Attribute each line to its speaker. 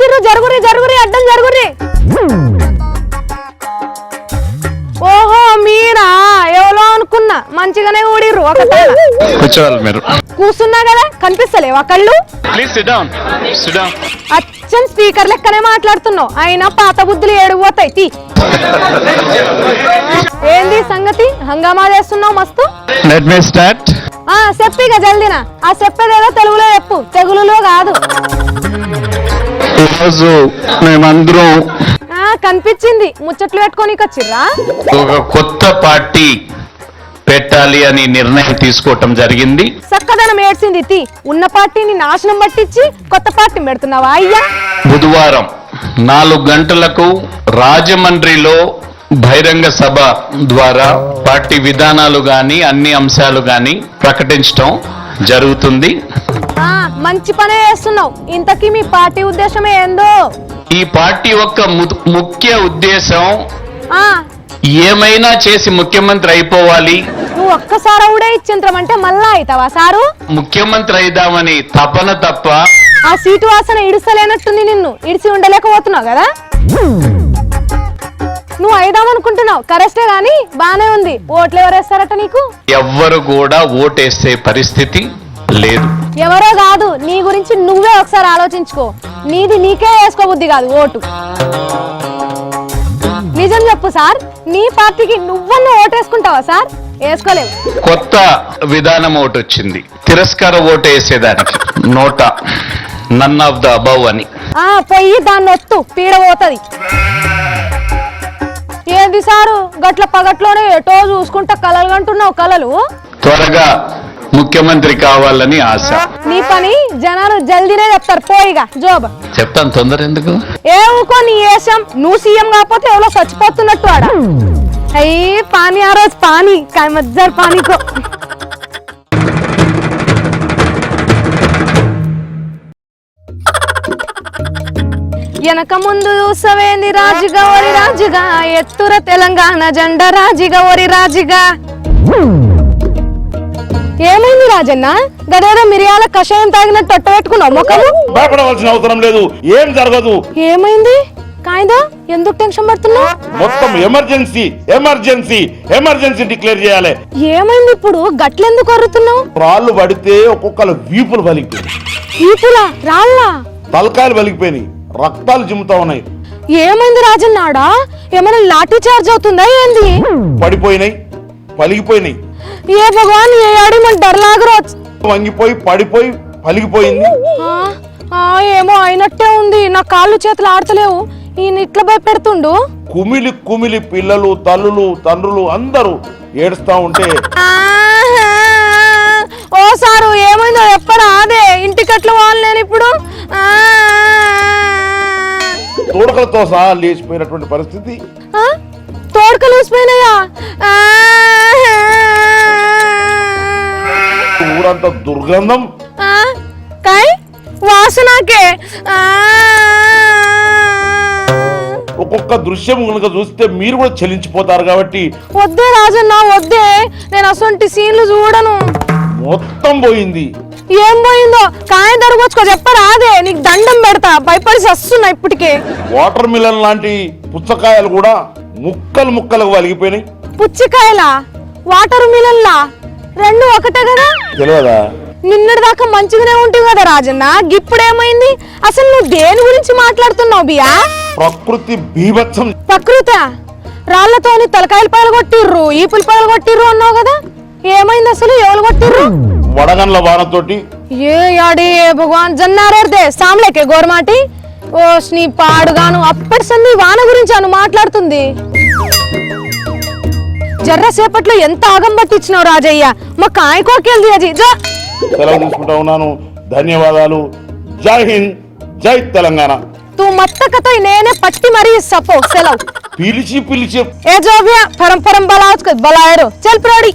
Speaker 1: వచ్చిర్రు జరుగురి జరుగురి అడ్డం జరుగురి. ఓహో మీరా? ఎవరో అనుకున్నా, మంచిగానే ఊడిర్రు. ఒక
Speaker 2: కూర్చోవాలి మీరు.
Speaker 1: కూర్చున్నా కదా కనిపిస్తలేవా కళ్ళు?
Speaker 2: Please SIT down, SIT down.
Speaker 1: అచ్చం స్పీకర్ లెక్కనే మాట్లాడుతున్నావు, అయినా పాత బుద్ధులు ఏడిపోతాయి. తీ ఏంది సంగతి, హంగామా చేస్తున్నావు మస్తు.
Speaker 2: Let me start.
Speaker 1: చెప్పిగా జల్దినా. ఆ చెప్పేదేదో తెలుగులో చెప్పు, తెగులులో కాదు.
Speaker 2: ఈరోజు మేమందరం
Speaker 1: కనిపించింది, ముచ్చట్లు పెట్టుకోనికి వచ్చిర్రా?
Speaker 2: ఒక కొత్త పార్టీ పెట్టాలి అని నిర్ణయం తీసుకోవటం జరిగింది.
Speaker 1: చక్కదనం ఏడ్చింది. తీ ఉన్న పార్టీని నాశనం పట్టించి కొత్త పార్టీ పెడుతున్నావా అయ్యా?
Speaker 2: బుధవారం 4 గంటలకు రాజమండ్రిలో బహిరంగ సభ ద్వారా పార్టీ విధానాలు గాని అన్ని అంశాలు గాని ప్రకటించడం జరుగుతుంది.
Speaker 1: మంచి పనే చేస్తున్నావు. ఇంతకీ మీ పార్టీ ఉద్దేశమే ఏందో?
Speaker 2: ఈ పార్టీ యొక్క ముఖ్య ఉద్దేశం
Speaker 1: ఆ
Speaker 2: ఏమైనా చేసి ముఖ్యమంత్రి అయిపోవాలి.
Speaker 1: నువ్వు ఒక్కసారి కూడా ఇచ్చింత్రం అంటే మళ్ళా అవుతావా సారు?
Speaker 2: ముఖ్యమంత్రి అయిదామని తపన తప్ప
Speaker 1: ఆ సీటు వాసన ఇడిసలేనట్టుంది. నిన్ను ఇడిసి ఉండలేకపోతున్నావు కదా. నువ్వు అయిదామనుకుంటున్నావు కరెస్టే గాని బానే ఉంది. ఓట్లు ఎవరేస్తారట నీకు?
Speaker 2: ఎవ్వరు కూడా ఓటేసే పరిస్థితి లేదు.
Speaker 1: ఎవరో కాదు, నీ గురించి నువ్వే ఒకసారి ఆలోచించుకో. నీది నీకే వేసుకోబుద్ధి కాదు ఓటు. నిజం చెప్పు సార్, నీ పార్టీకి నువ్వన్నా ఓటేసుకుంటావా సార్? వేసుకోలేవు.
Speaker 2: కొత్త విధానం ఒకటి వచ్చింది, తిరస్కార ఓటు వేసేదానికి. NOTA none of the above అని
Speaker 1: పోయి దాన్ని ఒత్తు, పీడ పోతుంది. ఏంది సారు గట్ల పగట్లోనే ఎటో చూసుకుంటా కలలు కంటున్నావు? కలలు
Speaker 2: త్వరగా ముఖ్యమంత్రి కావాలని ఆశ.
Speaker 1: నీ పని జనాలు జల్దీనే చెప్తారు. పోయిగా జోబ్
Speaker 2: చెప్తాను, తొందర ఎందుకు?
Speaker 1: ఏవుకో నీ వేషం. నువ్వు సీఎం కాకపోతే ఎవరో చచ్చిపోతున్నట్టు ఆడ. అయ్యి పానీ ఆ రోజు పానీ మజ్జర్ పానీకో. వెనక ముందు చూసవేంది రాజుగా ఓరి రాజుగా, ఎత్తుర తెలంగాణ జెండా రాజిగా ఓరి రాజుగా. ఏమైంది రాజన్న? గదేదో మిరియాల కషాయం తాగినట్టు తొట్ట పెట్టుకున్నావు ముఖము.
Speaker 3: భయపడవలసిన అవసరం లేదు, ఏం జరగదు.
Speaker 1: ఏమైంది కాయదా? ఎందుకు టెన్షన్ పడుతున్నావు?
Speaker 3: మొత్తం ఎమర్జెన్సీ ఎమర్జెన్సీ ఎమర్జెన్సీ డిక్లేర్ చేయాలి.
Speaker 1: ఏమైంది ఇప్పుడు గట్లెందుకు కొరుతున్నావు?
Speaker 3: రాళ్ళు పడితే ఒక్కొక్కరు వీపులు పలిగిపోయినాయి.
Speaker 1: వీపులా? రాళ్ళా?
Speaker 3: తలకాయలు పలిగిపోయినాయి, రక్తాలు చిమ్ముతా ఉన్నాయి.
Speaker 1: ఏమైంది రాజన్నాడా? ఏమైనా లాఠీ చార్జ్ అవుతుందా ఏంది?
Speaker 3: పడిపోయినాయి, పలిగిపోయినాయి.
Speaker 1: ఏ భగవాన్, ఏ ఆడి మన డర్లాగరో
Speaker 3: వంగిపోయి పడిపోయి పలిగిపోయింది.
Speaker 1: ఏమో అయినట్టే ఉంది. నా కాళ్ళు చేతులు ఆడతలేవు. ఈయన ఇట్లా భయపెడుతుండు.
Speaker 3: కుమిలి కుమిలి పిల్లలు, తల్లులు, తండ్రులు అందరూ ఏడుస్తా ఉంటే
Speaker 1: ఓ సారు ఏమైందో ఎప్పరా? అదే ఇంటికట్ల వాళ్ళు నేను ఇప్పుడు
Speaker 3: తోడకలతో సహా లేచిపోయినటువంటి పరిస్థితి.
Speaker 1: తోడకలు వేసిపోయినాయా?
Speaker 3: ఊరంతా దుర్గంధం.
Speaker 1: కాయ్ వాసనకే.
Speaker 3: ఒక్కొక్క దృశ్యం కనుక చూస్తే మీరు కూడా చెల్లించిపోతారు. కాబట్టి
Speaker 1: వద్దే రాజన్న వద్దే, నేను అసొంటి సీన్లు చూడను.
Speaker 3: మొత్తం పోయింది.
Speaker 1: ఏం పోయిందో కాయ దొరకొచ్చుకో చెప్పరా? అదే నీకు దండం పెడతా, భయపడి వస్తున్నా ఇప్పటికే.
Speaker 3: వాటర్ మిలన్ లాంటి పుచ్చకాయలు కూడా ముక్కలు ముక్కలుగా వలిగిపోయినాయి.
Speaker 1: పుచ్చకాయలా వాటర్ మిలన్లా రెండు ఒకటే కదా?
Speaker 3: తెలియదా?
Speaker 1: నిన్నటి దాకా మంచిగానే ఉంటుంది కదా రాజన్న, ఇప్పుడేమైంది? అసలు నువ్వు దేని గురించి మాట్లాడుతున్నావు బియా?
Speaker 3: ప్రకృతి బీభత్సం.
Speaker 1: ప్రకృతి రాళ్లతోని తలకాయలు పగలు కొట్టిర్రు, ఈపులు పగలు కొట్టిర్రు అన్నావు కదా. ఏమైంది అసలు? ఎవరు కొట్టిర్రు?
Speaker 3: వడగండ్ల వానతోటి.
Speaker 1: ఏ యాడి భగవాన్ జన్నారే సామ్లేకే గోరమాటి. ఓ నీ పాడుగాను, అప్పటి సంది వాన గురించి అను మాట్లాడుతుంది. జర్ర సేపట్లో ఎంత ఆగం పట్టించినావు రాజయ్య. మా కాయకోకెళ్ళి అది
Speaker 3: సెలవు తీసుకుంటా ఉన్నాను. ధన్యవాదాలు. జై హింద్, జై తెలంగాణ.
Speaker 1: తూ మత్తకతో నేనే పట్టి మరీ సపో సెలవు.
Speaker 3: పిలిచి పిలిచి
Speaker 1: ఏ జోబియా పరంపరం బలావచ్చు కదా బలాయరు. చల్ ప్రోడి